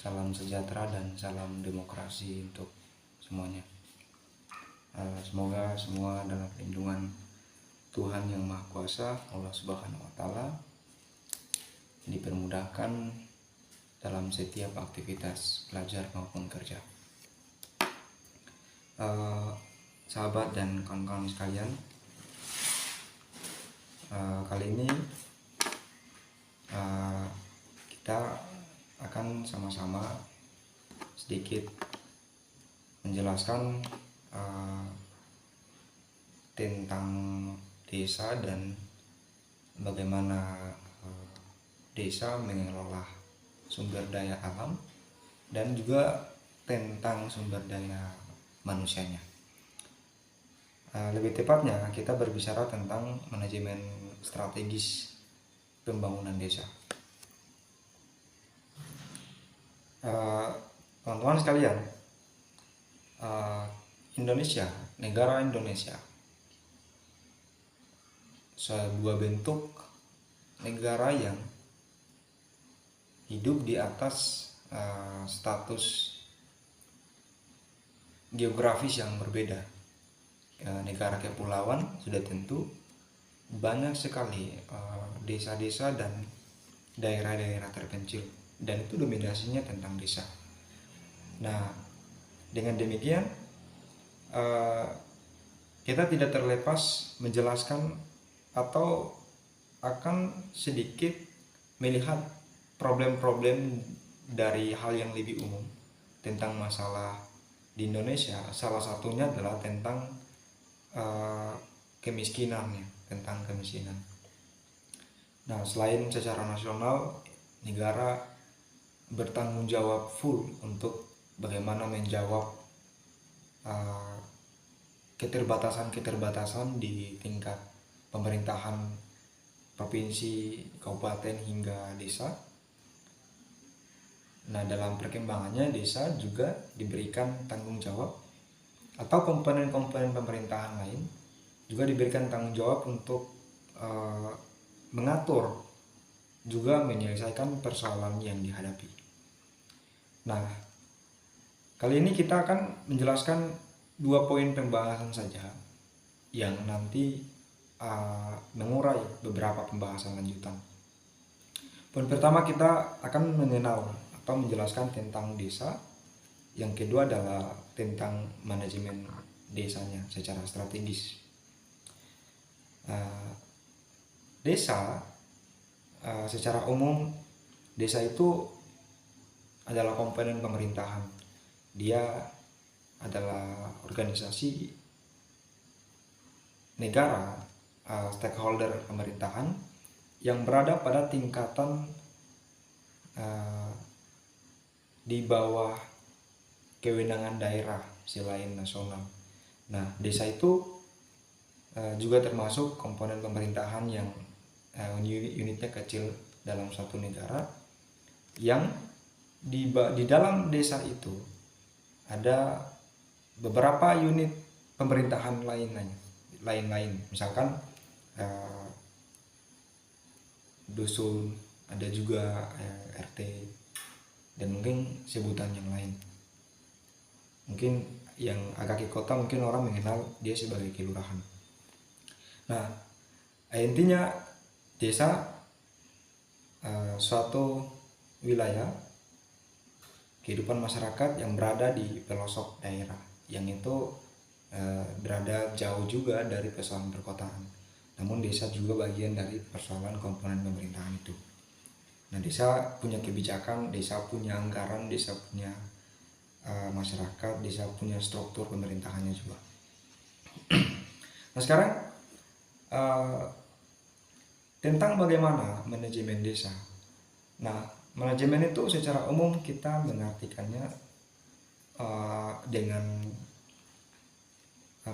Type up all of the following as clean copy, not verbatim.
Salam sejahtera dan salam demokrasi untuk semuanya. Semoga semua dalam lindungan Tuhan Yang Maha Kuasa, Allah Subhanahu wa Ta'ala, dipermudahkan dalam setiap aktivitas belajar maupun kerja. Sahabat dan kawan-kawan sekalian, kali ini kita akan sama-sama sedikit menjelaskan tentang desa dan bagaimana desa mengelola sumber daya alam dan juga tentang sumber daya manusianya. Lebih tepatnya kita berbicara tentang manajemen strategis pembangunan desa. Teman-teman sekalian, Indonesia, negara Indonesia, sebuah bentuk negara yang hidup di atas status geografis yang berbeda. Negara kepulauan sudah tentu banyak sekali desa-desa dan daerah-daerah terpencil, dan itu dominasinya tentang desa. Nah, dengan demikian kita tidak terlepas menjelaskan atau akan sedikit melihat problem-problem dari hal yang lebih umum tentang masalah di Indonesia. Salah satunya adalah tentang kemiskinannya, tentang kemiskinan. Nah, selain secara nasional, negara bertanggung jawab full untuk bagaimana menjawab keterbatasan-keterbatasan di tingkat pemerintahan provinsi, kabupaten hingga desa. Nah, dalam perkembangannya desa juga diberikan tanggung jawab, atau komponen-komponen pemerintahan lain juga diberikan tanggung jawab untuk mengatur juga menyelesaikan persoalan yang dihadapi. Nah, kali ini kita akan menjelaskan 2 poin pembahasan saja yang nanti mengurai beberapa pembahasan lanjutan. Poin pertama, kita akan mengenal atau menjelaskan tentang desa. Yang kedua adalah tentang manajemen desanya secara strategis. Desa, secara umum, desa itu adalah komponen pemerintahan. Dia adalah organisasi negara, stakeholder pemerintahan yang berada pada tingkatan di bawah kewenangan daerah selain nasional. Nah, desa itu juga termasuk komponen pemerintahan yang unitnya kecil dalam suatu negara, yang di dalam desa itu ada beberapa unit pemerintahan lain. Misalkan dusun, ada juga RT, dan mungkin sebutan yang lain. Mungkin yang agak ke kota mungkin orang mengenal dia sebagai kelurahan. Nah, intinya desa suatu wilayah kehidupan masyarakat yang berada di pelosok daerah, yang itu berada jauh juga dari persoalan perkotaan. Namun desa juga bagian dari persoalan komponen pemerintahan itu. Nah, desa punya kebijakan, desa punya anggaran, desa punya masyarakat, desa punya struktur pemerintahannya juga. Nah, sekarang tentang bagaimana manajemen desa. Nah, manajemen itu secara umum kita mengartikannya dengan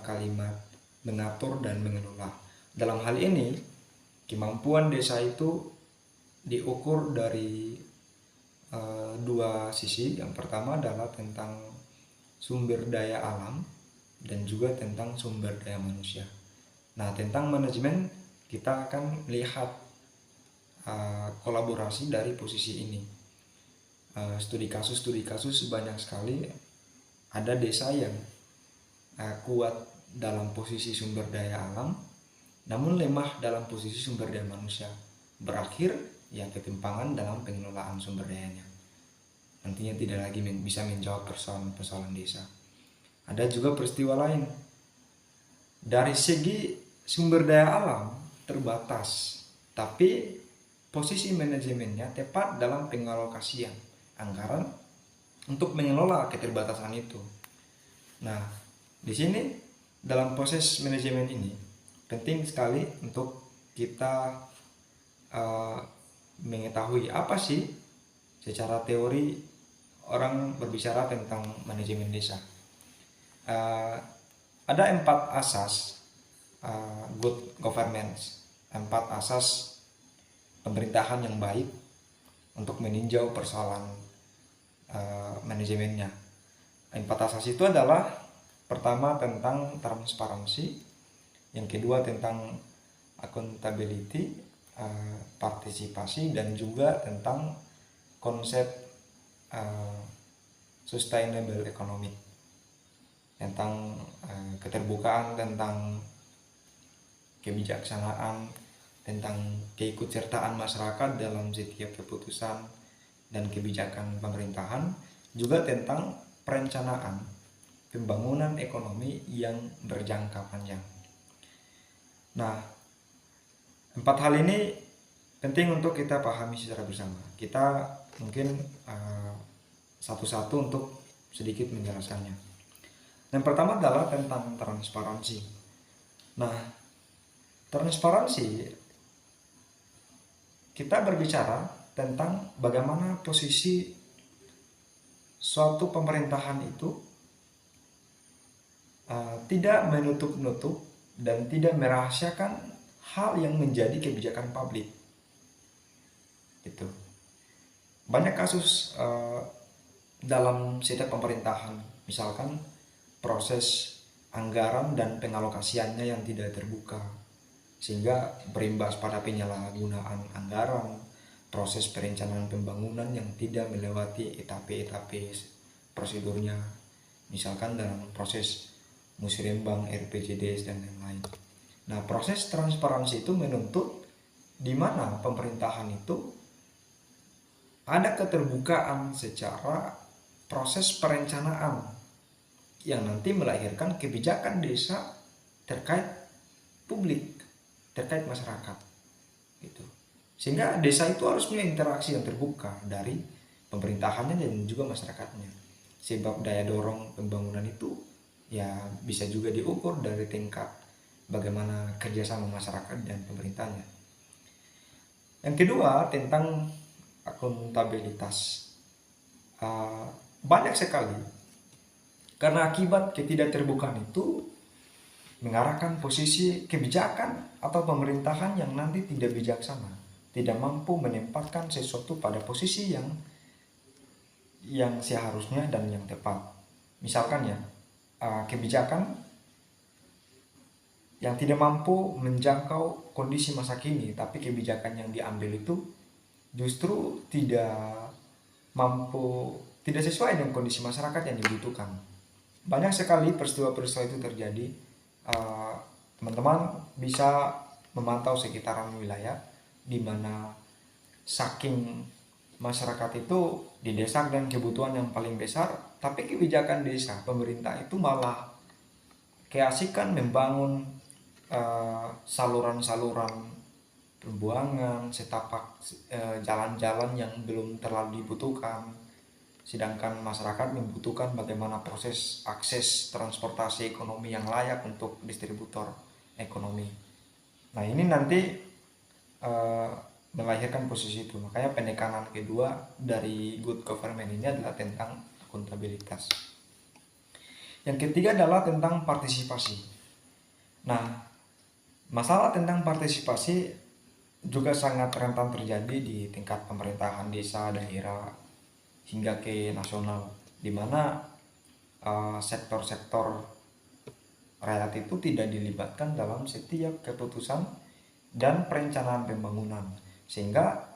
kalimat mengatur dan mengelola. Dalam hal ini, kemampuan desa itu diukur dari 2 sisi. Yang pertama adalah tentang sumber daya alam dan juga tentang sumber daya manusia. Nah, tentang manajemen kita akan melihat kolaborasi dari posisi ini. studi kasus banyak sekali ada desa yang kuat dalam posisi sumber daya alam, namun lemah dalam posisi sumber daya manusia. Berakhir ya ketimpangan dalam pengelolaan sumber dayanya. Nantinya tidak lagi bisa menjawab persoalan-persoalan desa. Ada juga peristiwa lain. Dari segi sumber daya alam terbatas, tapi posisi manajemennya tepat dalam pengalokasian anggaran untuk mengelola keterbatasan itu. Nah, di sini dalam proses manajemen ini penting sekali untuk kita mengetahui apa sih secara teori orang berbicara tentang manajemen desa. Ada 4 asas good governance, 4 asas pemerintahan yang baik untuk meninjau persoalan manajemennya. 4 asas itu adalah pertama tentang transparansi, yang kedua tentang accountability, partisipasi, dan juga tentang konsep sustainable economy, tentang keterbukaan, tentang kebijaksanaan, tentang keikutsertaan masyarakat dalam setiap keputusan dan kebijakan pemerintahan, juga tentang perencanaan pembangunan ekonomi yang berjangka panjang. Nah, 4 hal ini penting untuk kita pahami secara bersama. Kita mungkin satu-satu untuk sedikit menjelaskannya. Yang pertama adalah tentang transparansi. Nah, transparansi kita berbicara tentang bagaimana posisi suatu pemerintahan itu tidak menutup-nutup dan tidak merahasiakan hal yang menjadi kebijakan publik. Gitu. Banyak kasus dalam setiap pemerintahan, misalkan proses anggaran dan pengalokasiannya yang tidak terbuka, sehingga berimbas pada penyalahgunaan anggaran, proses perencanaan pembangunan yang tidak melewati etape-etape prosedurnya, misalkan dalam proses musrembang, RPJMD, dan lain-lain. Nah, proses transparansi itu menuntut di mana pemerintahan itu ada keterbukaan secara proses perencanaan yang nanti melahirkan kebijakan desa terkait publik, terkait masyarakat, gitu. Sehingga desa itu harus punya interaksi yang terbuka dari pemerintahannya dan juga masyarakatnya. Sebab daya dorong pembangunan itu ya bisa juga diukur dari tingkat bagaimana kerjasama masyarakat dan pemerintahnya. Yang kedua tentang akuntabilitas. Banyak sekali karena akibat ketidakterbukaan itu mengarahkan posisi kebijakan atau pemerintahan yang nanti tidak bijaksana, tidak mampu menempatkan sesuatu pada posisi yang seharusnya dan yang tepat. Misalkan ya, kebijakan yang tidak mampu menjangkau kondisi masa kini, tapi kebijakan yang diambil itu justru tidak sesuai dengan kondisi masyarakat yang dibutuhkan. Banyak sekali peristiwa-peristiwa itu terjadi. Teman-teman bisa memantau sekitaran wilayah di mana saking masyarakat itu didesak dengan kebutuhan yang paling besar, tapi kebijakan desa pemerintah itu malah keasikan membangun saluran-saluran pembuangan, setapak jalan-jalan yang belum terlalu dibutuhkan, sedangkan masyarakat membutuhkan bagaimana proses akses transportasi ekonomi yang layak untuk distributor ekonomi. Nah, ini nanti melahirkan posisi itu. Makanya penekanan kedua dari good government ini adalah tentang akuntabilitas. Yang ketiga adalah tentang partisipasi. Nah, masalah tentang partisipasi juga sangat rentan terjadi di tingkat pemerintahan desa, daerah, hingga ke nasional, di mana sektor-sektor rakyat itu tidak dilibatkan dalam setiap keputusan dan perencanaan pembangunan, sehingga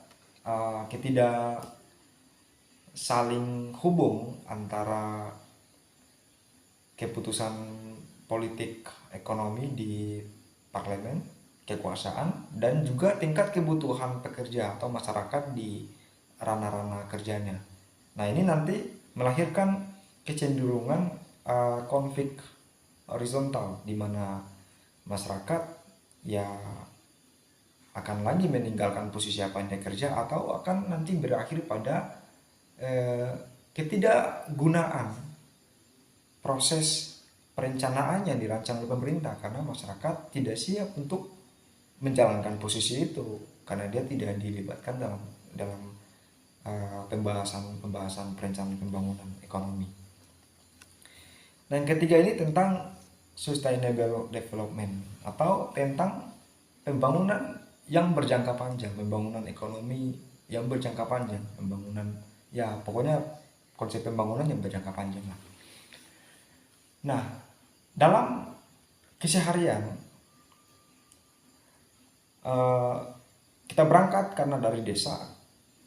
saling hubung antara keputusan politik ekonomi di parlemen, kekuasaan, dan juga tingkat kebutuhan pekerja atau masyarakat di ranah-ranah kerjanya. Nah, ini nanti melahirkan kecenderungan konflik horizontal, di mana masyarakat ya akan lagi meninggalkan posisi apa yang dia kerja, atau akan nanti berakhir pada ketidakgunaan proses perencanaan yang dirancang oleh pemerintah, karena masyarakat tidak siap untuk menjalankan posisi itu karena dia tidak dilibatkan dalam pembahasan perencanaan pembangunan ekonomi. Dan yang ketiga ini tentang sustainable development, atau tentang pembangunan yang berjangka panjang, pembangunan ekonomi yang berjangka panjang, pembangunan ya pokoknya konsep pembangunan yang berjangka panjang lah. Nah, dalam keseharian kita berangkat karena dari desa,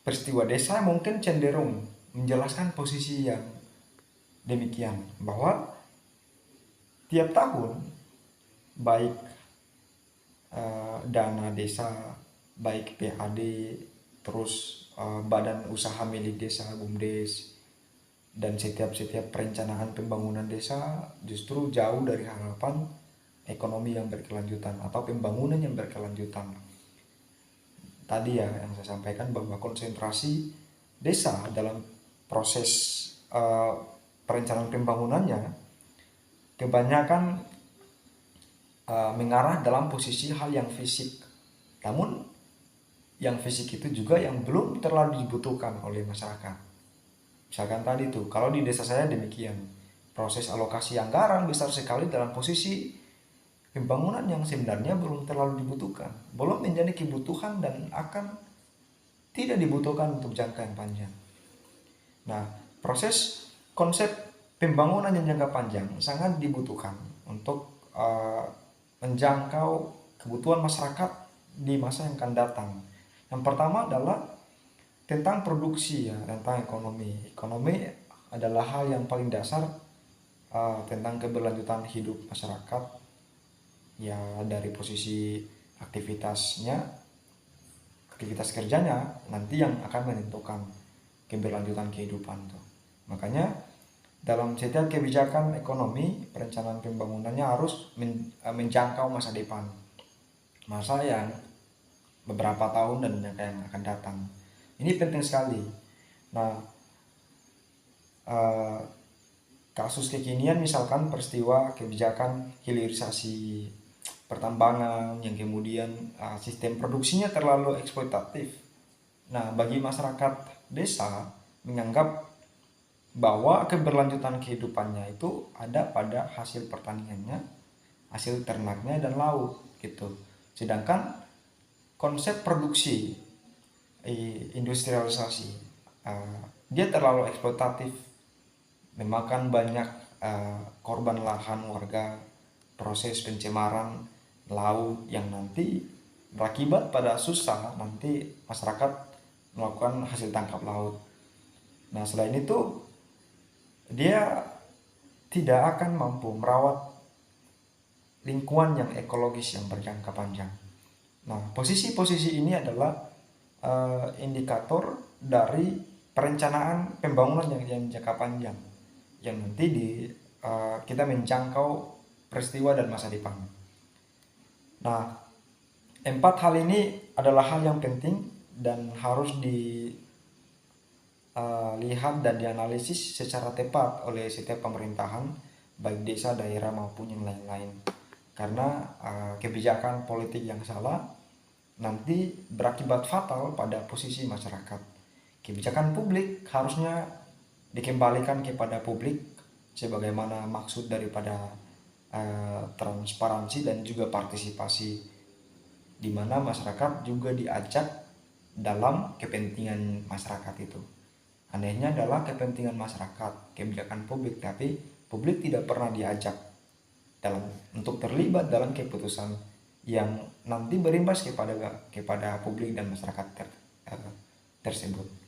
peristiwa desa mungkin cenderung menjelaskan posisi yang demikian, bahwa tiap tahun baik dana desa, baik PAD, terus badan usaha milik desa, BUMDes, dan setiap perencanaan pembangunan desa justru jauh dari harapan ekonomi yang berkelanjutan atau pembangunan yang berkelanjutan. Tadi ya yang saya sampaikan bahwa konsentrasi desa dalam proses perencanaan pembangunannya kebanyakan mengarah dalam posisi hal yang fisik. Namun yang fisik itu juga yang belum terlalu dibutuhkan oleh masyarakat. Misalkan tadi tuh, kalau di desa saya demikian, proses alokasi anggaran besar sekali dalam posisi pembangunan yang sebenarnya belum terlalu dibutuhkan, belum menjadi kebutuhan dan akan tidak dibutuhkan untuk jangka yang panjang. Nah, proses konsep pembangunan yang jangka panjang sangat dibutuhkan untuk menjangkau kebutuhan masyarakat di masa yang akan datang. Yang pertama adalah tentang produksi ya, tentang ekonomi. Ekonomi adalah hal yang paling dasar tentang keberlanjutan hidup masyarakat ya, dari posisi aktivitas kerjanya nanti yang akan menentukan keberlanjutan kehidupan tuh. Makanya dalam setiap kebijakan ekonomi, perencanaan pembangunannya harus menjangkau masa depan, masa yang beberapa tahun dan yang akan datang. Ini penting sekali. Nah, kasus kekinian misalkan peristiwa kebijakan hilirisasi pertambangan yang kemudian sistem produksinya terlalu eksploitatif. Nah, bagi masyarakat desa menganggap bahwa keberlanjutan kehidupannya itu ada pada hasil pertaniannya, hasil ternaknya, dan laut gitu. Sedangkan konsep produksi industrialisasi dia terlalu eksploitatif, memakan banyak korban lahan warga, proses pencemaran laut yang nanti berakibat pada susah nanti masyarakat melakukan hasil tangkap laut. Nah, selain itu dia tidak akan mampu merawat lingkungan yang ekologis yang berjangka panjang. Nah, posisi-posisi ini adalah indikator dari perencanaan pembangunan yang jangka panjang, yang nanti kita menjangkau peristiwa dan masa depan. Nah, 4 hal ini adalah hal yang penting dan harus dilihat dan dianalisis secara tepat oleh setiap pemerintahan, baik desa, daerah maupun yang lain-lain. Karena kebijakan politik yang salah nanti berakibat fatal pada posisi masyarakat. Kebijakan publik harusnya dikembalikan kepada publik sebagaimana maksud daripada transparansi dan juga partisipasi, di mana masyarakat juga diajak dalam kepentingan masyarakat itu. Anehnya adalah kepentingan masyarakat, kebijakan publik, tapi publik tidak pernah diajak untuk terlibat dalam keputusan yang nanti berimbas kepada publik dan masyarakat tersebut.